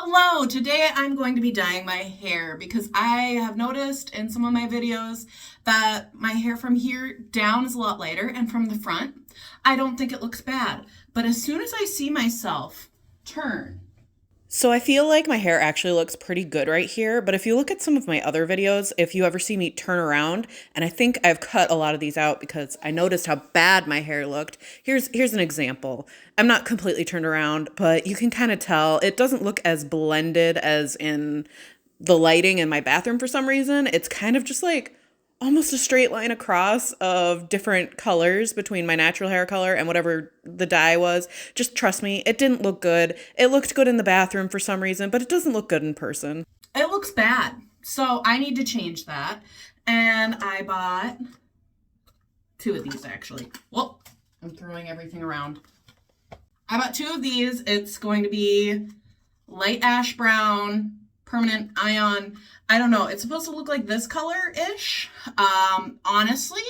Hello, today I'm going to be dyeing my hair because I have noticed in some of my videos that my hair from here down is a lot lighter and from the front, I don't think it looks bad. But as soon as I see myself turn, So I feel like my hair actually looks pretty good right here, but if you look at some of my other videos, if you ever see me turn around, and I think I've cut a lot of these out because I noticed how bad my hair looked. Here's an example. I'm not completely turned around, but you can kind of tell it doesn't look as blended as in the lighting in my bathroom for some reason. It's kind of just like almost a straight line across of different colors between my natural hair color and whatever the dye was. Just trust me, it didn't look good. It looked good in the bathroom for some reason, but it doesn't look good in person. it looks bad. So I need to change that. And I bought two of these actually. Well, I'm throwing everything around. I bought two of these. It's going to be light ash brown, permanent ion. I don't know. It's supposed to look like this color-ish. Honestly,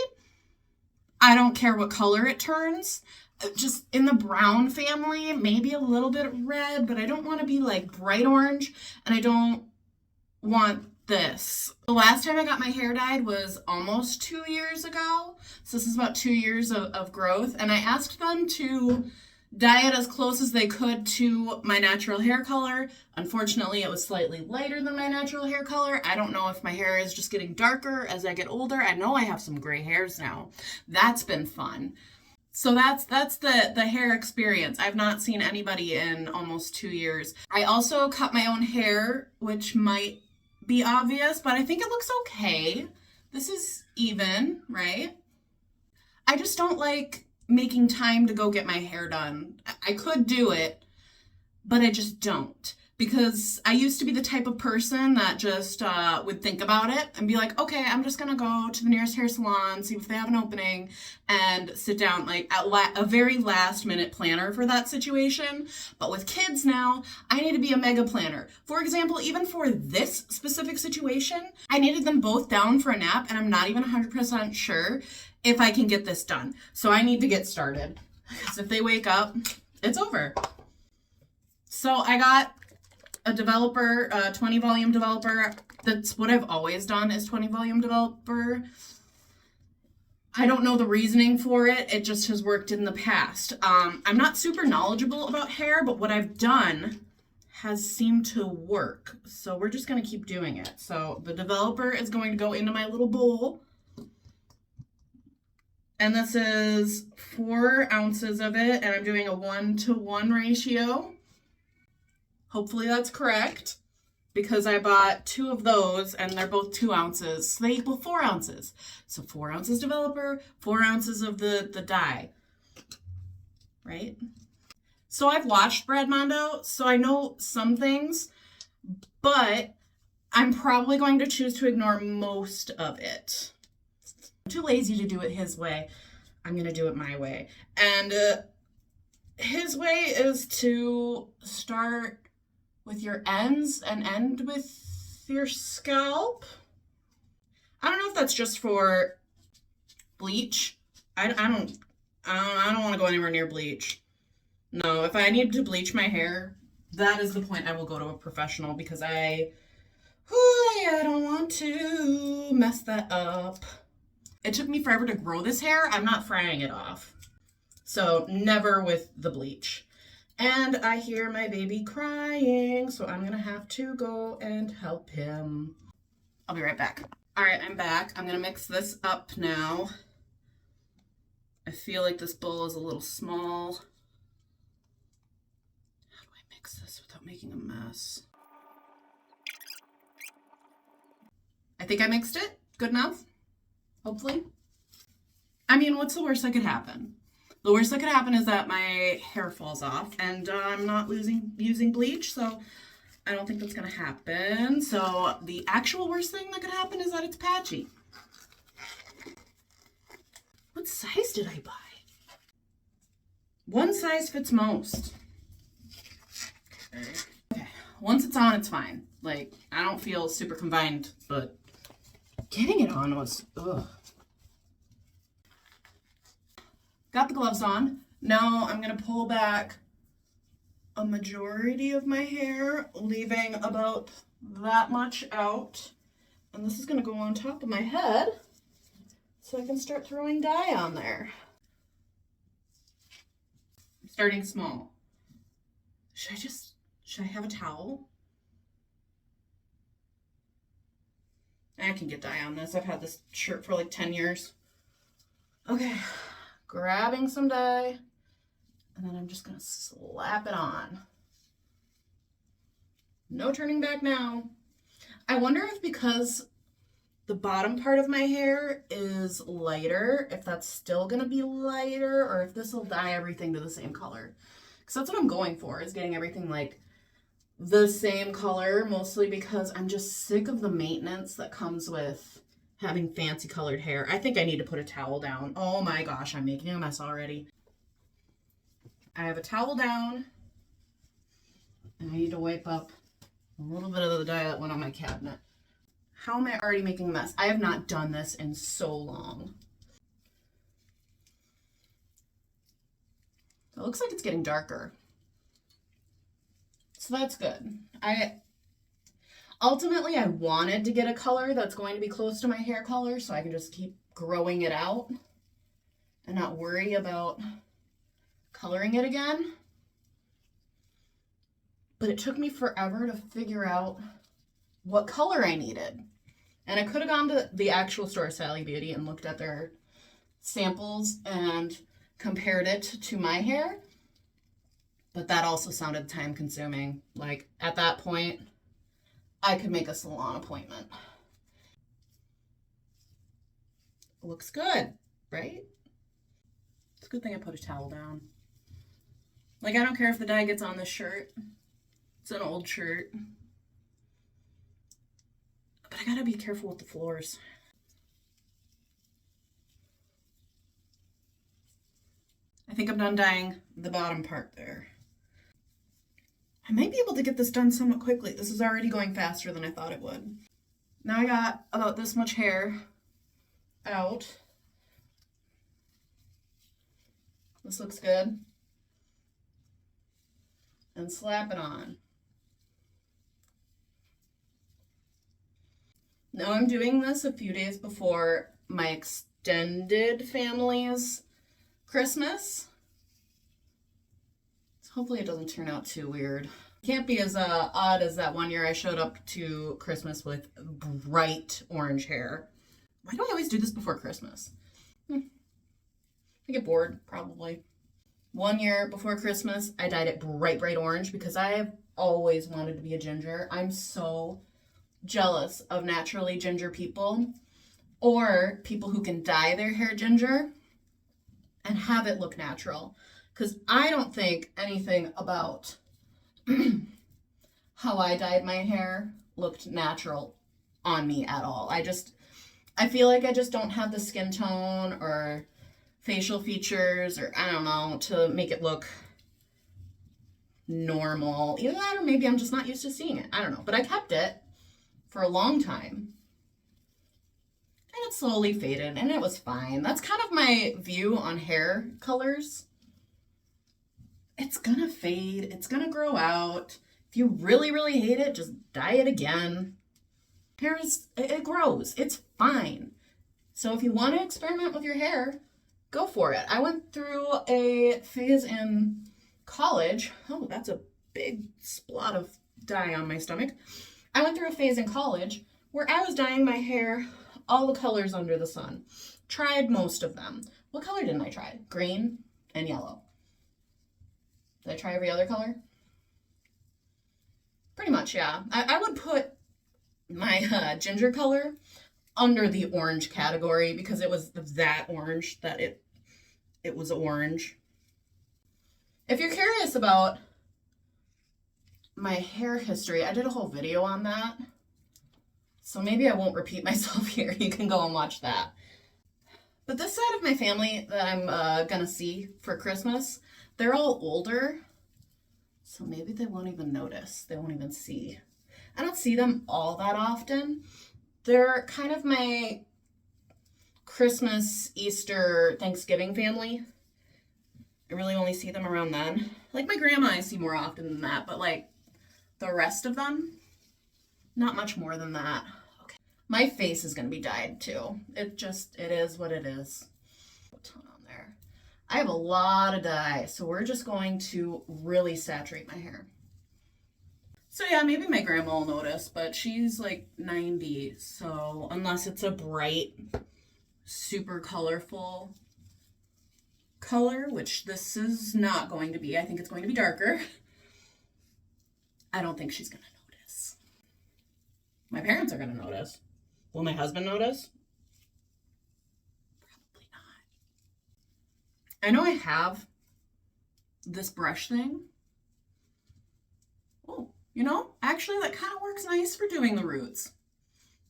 I don't care what color it turns. Just in the brown family, maybe a little bit red, but I don't want to be like bright orange, and I don't want this. The last time I got my hair dyed was almost 2 years ago. So this is about 2 years of growth. And I asked them to dye it as close as they could to my natural hair color. Unfortunately, it was slightly lighter than my natural hair color. I don't know if my hair is just getting darker as I get older. I know I have some gray hairs now. That's been fun. So that's the hair experience. I've not seen anybody in almost 2 years. I also cut my own hair, which might be obvious, but I think it looks okay. This is even, right? I just don't like making time to go get my hair done. I could do it, but I just don't. Because I used to be the type of person that just would think about it and be like, okay, I'm just gonna go to the nearest hair salon, see if they have an opening, and sit down, like at a very last minute planner for that situation. But with kids now, I need to be a mega planner. For example, even for this specific situation, I needed them both down for a nap, and I'm not even 100% sure if I can get this done. So I need to get started. Because if they wake up, it's over. So I got a developer, a 20 volume developer. That's what I've always done, is 20 volume developer. I don't know the reasoning for it. It just has worked in the past. I'm not super knowledgeable about hair, but what I've done has seemed to work. So we're just going to keep doing it. So the developer is going to go into my little bowl. And this is 4 ounces of it, and I'm doing a 1-to-1 ratio. Hopefully that's correct, because I bought 2 of those and they're both 2 ounces. So they equal 4 ounces. So 4 ounces developer, 4 ounces of the dye, right? So I've watched Brad Mondo, so I know some things, but I'm probably going to choose to ignore most of it. I'm too lazy to do it his way. I'm going to do it my way. And his way is to start with your ends and end with your scalp. I don't know if that's just for bleach. I don't want to go anywhere near bleach. No, if I need to bleach my hair, that is the point I will go to a professional, because I don't want to mess that up. It took me forever to grow this hair. I'm not frying it off. So never with the bleach. And I hear my baby crying, so I'm gonna have to go and help him. I'll be right back. All right, I'm back. I'm gonna mix this up now. I feel like this bowl is a little small. How do I mix this without making a mess? I think I mixed it. Good enough? Hopefully. I mean, what's the worst that could happen? The worst that could happen is that my hair falls off, and I'm not using bleach, so I don't think that's going to happen. So the actual worst thing that could happen is that it's patchy. What size did I buy? One size fits most. Okay. Once it's on, it's fine. Like, I don't feel super confined, but getting it on was, ugh. Got the gloves on. Now I'm going to pull back a majority of my hair, leaving about that much out. And this is gonna go on top of my head so I can start throwing dye on there. I'm starting small. Should I have a towel? I can get dye on this. I've had this shirt for like 10 years. Okay, grabbing some dye, and then I'm just gonna slap it on. No turning back now. I wonder if because the bottom part of my hair is lighter, if that's still gonna be lighter, or if this will dye everything to the same color. Because that's what I'm going for, is getting everything like the same color, mostly because I'm just sick of the maintenance that comes with having fancy colored hair. I think I need to put a towel down. Oh my gosh, I'm making a mess already. I have a towel down, and I need to wipe up a little bit of the dye that went on my cabinet. How am I already making a mess? I have not done this in so long. It looks like it's getting darker. So that's good. Ultimately, I wanted to get a color that's going to be close to my hair color so I can just keep growing it out and not worry about coloring it again. But it took me forever to figure out what color I needed. And I could have gone to the actual store, Sally Beauty, and looked at their samples and compared it to my hair. But that also sounded time consuming. Like, at that point, I could make a salon appointment. Looks good, right? It's a good thing I put a towel down. Like, I don't care if the dye gets on this shirt. It's an old shirt. But I gotta be careful with the floors. I think I'm done dyeing the bottom part there. I might be able to get this done somewhat quickly. This is already going faster than I thought it would. Now I got about this much hair out. This looks good. And slap it on. Now I'm doing this a few days before my extended family's Christmas. So hopefully it doesn't turn out too weird. It can't be as odd as that one year I showed up to Christmas with bright orange hair. Why do I always do this before Christmas? I get bored, probably. One year before Christmas, I dyed it bright orange because I've always wanted to be a ginger. I'm so jealous of naturally ginger people, or people who can dye their hair ginger and have it look natural, because I don't think anything about how I dyed my hair looked natural on me at all. I feel like I just don't have the skin tone or facial features, or I don't know, to make it look normal. Either that, or maybe I'm just not used to seeing it. I don't know, but I kept it for a long time, and it slowly faded, and it was fine. That's kind of my view on hair colors. It's gonna fade, it's gonna grow out. If you really hate it, just dye it again. Hair it grows, it's fine. So if you want to experiment with your hair, go for it. I went through a phase in college. Oh, that's a big splot of dye on my stomach. I went through a phase in college where I was dyeing my hair all the colors under the sun. Tried most of them. What color didn't I try? Green and yellow. Did I try every other color? Pretty much, yeah. I would put my ginger color under the orange category because it was that orange that it was orange. If you're curious about my hair history, I did a whole video on that. So maybe I won't repeat myself here. You can go and watch that. But this side of my family that I'm gonna see for Christmas, they're all older. So maybe they won't even notice. They won't even see. I don't see them all that often. They're kind of my Christmas, Easter, Thanksgiving family. I really only see them around then. Like my grandma I see more often than that, but like the rest of them, not much more than that. Okay. My face is going to be dyed too. It is what it is. A ton on there. I have a lot of dye, so we're just going to really saturate my hair. So yeah, maybe my grandma will notice, but she's like 90, so unless it's a bright, super colorful color, which this is not going to be, I think it's going to be darker, I don't think she's going to notice. My parents are going to notice. Will my husband notice? Probably not. I know I have this brush thing. Oh, you know, actually that kind of works nice for doing the roots.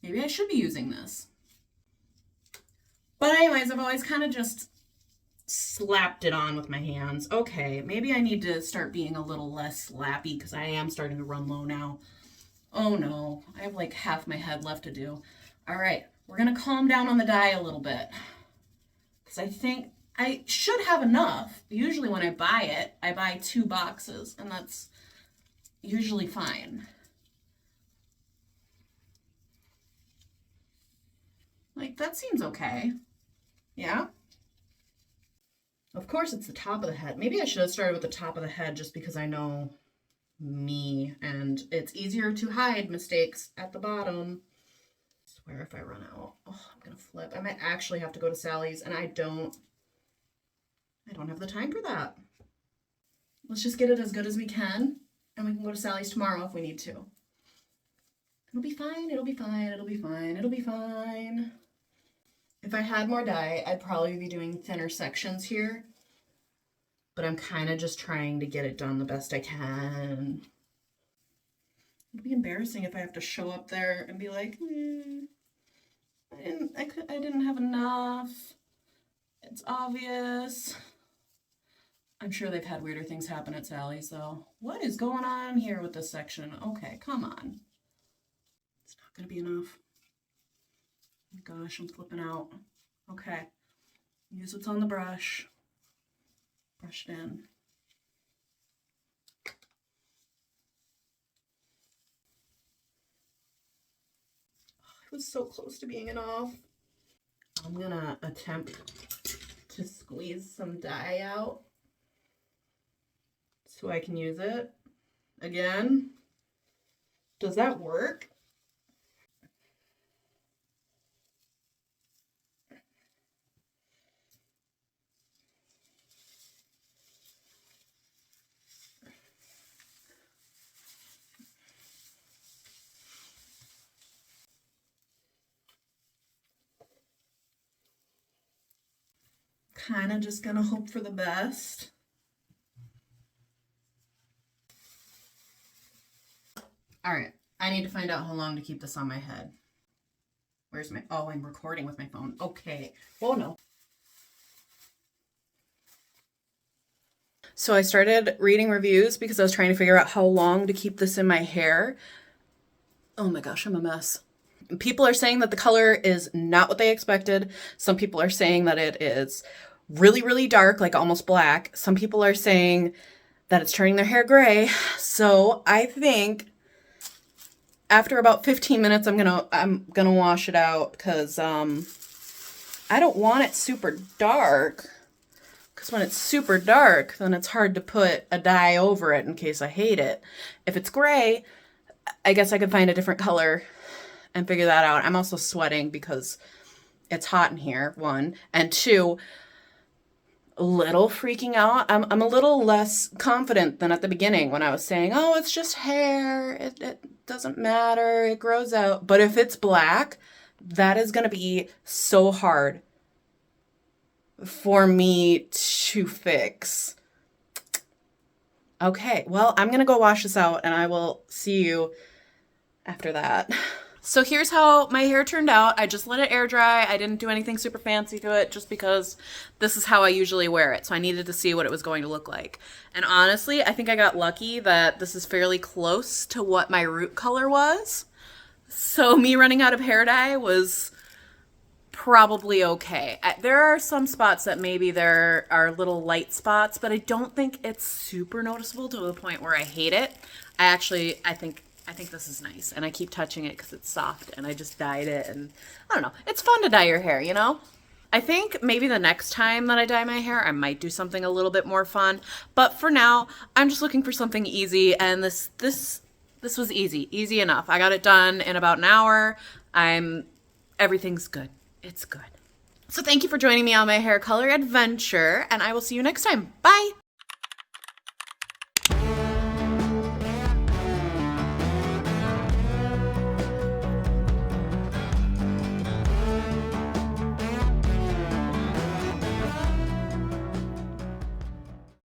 Maybe I should be using this. But anyways, I've always kind of just slapped it on with my hands. Okay, maybe I need to start being a little less slappy because I am starting to run low now. Oh no, I have like half my head left to do. All right, we're gonna calm down on the dye a little bit because I think I should have enough. Usually when I buy it, I buy 2 boxes and that's usually fine. Like that seems okay. Yeah? Of course it's the top of the head. Maybe I should have started with the top of the head just because I know me and it's easier to hide mistakes at the bottom. I swear if I run out, oh, I'm gonna flip. I might actually have to go to Sally's and I don't have the time for that. Let's just get it as good as we can and we can go to Sally's tomorrow if we need to. It'll be fine, it'll be fine, it'll be fine, it'll be fine. If I had more dye, I'd probably be doing thinner sections here, but I'm kind of just trying to get it done the best I can. It'd be embarrassing if I have to show up there and be like, I didn't have enough. It's obvious. I'm sure they've had weirder things happen at Sally's though. What is going on here with this section? Okay, come on. It's not gonna be enough. Oh my gosh, I'm flipping out. Okay, use what's on the brush. Brush it in. Oh, it was so close to being enough. I'm gonna attempt to squeeze some dye out so I can use it again. Does that work? Kind of just gonna hope for the best. All right, I need to find out how long to keep this on my head. Where's my, oh, I'm recording with my phone. Okay, oh no. So I started reading reviews because I was trying to figure out how long to keep this in my hair. Oh my gosh, I'm a mess. People are saying that the color is not what they expected. Some people are saying that it is really, really dark, like almost black. Some people are saying that it's turning their hair gray. So I think after about 15 minutes, I'm gonna wash it out because I don't want it super dark. Because when it's super dark, then it's hard to put a dye over it in case I hate it. If it's gray, I guess I could find a different color and figure that out. I'm also sweating because it's hot in here, 1. And 2, a little freaking out. I'm a little less confident than at the beginning when I was saying, oh, it's just hair. It doesn't matter. It grows out. But if it's black, that is going to be so hard for me to fix. Okay, well, I'm going to go wash this out and I will see you after that. So here's how my hair turned out. I just let it air dry. I didn't do anything super fancy to it just because this is how I usually wear it. So I needed to see what it was going to look like. And honestly, I think I got lucky that this is fairly close to what my root color was. So me running out of hair dye was probably okay. There are some spots that maybe there are little light spots, but I don't think it's super noticeable to the point where I hate it. I think this is nice, and I keep touching it because it's soft, and I just dyed it, and I don't know. It's fun to dye your hair, you know? I think maybe the next time that I dye my hair, I might do something a little bit more fun. But for now, I'm just looking for something easy, and this was easy enough. I got it done in about an hour. Everything's good. It's good. So thank you for joining me on my hair color adventure, and I will see you next time. Bye!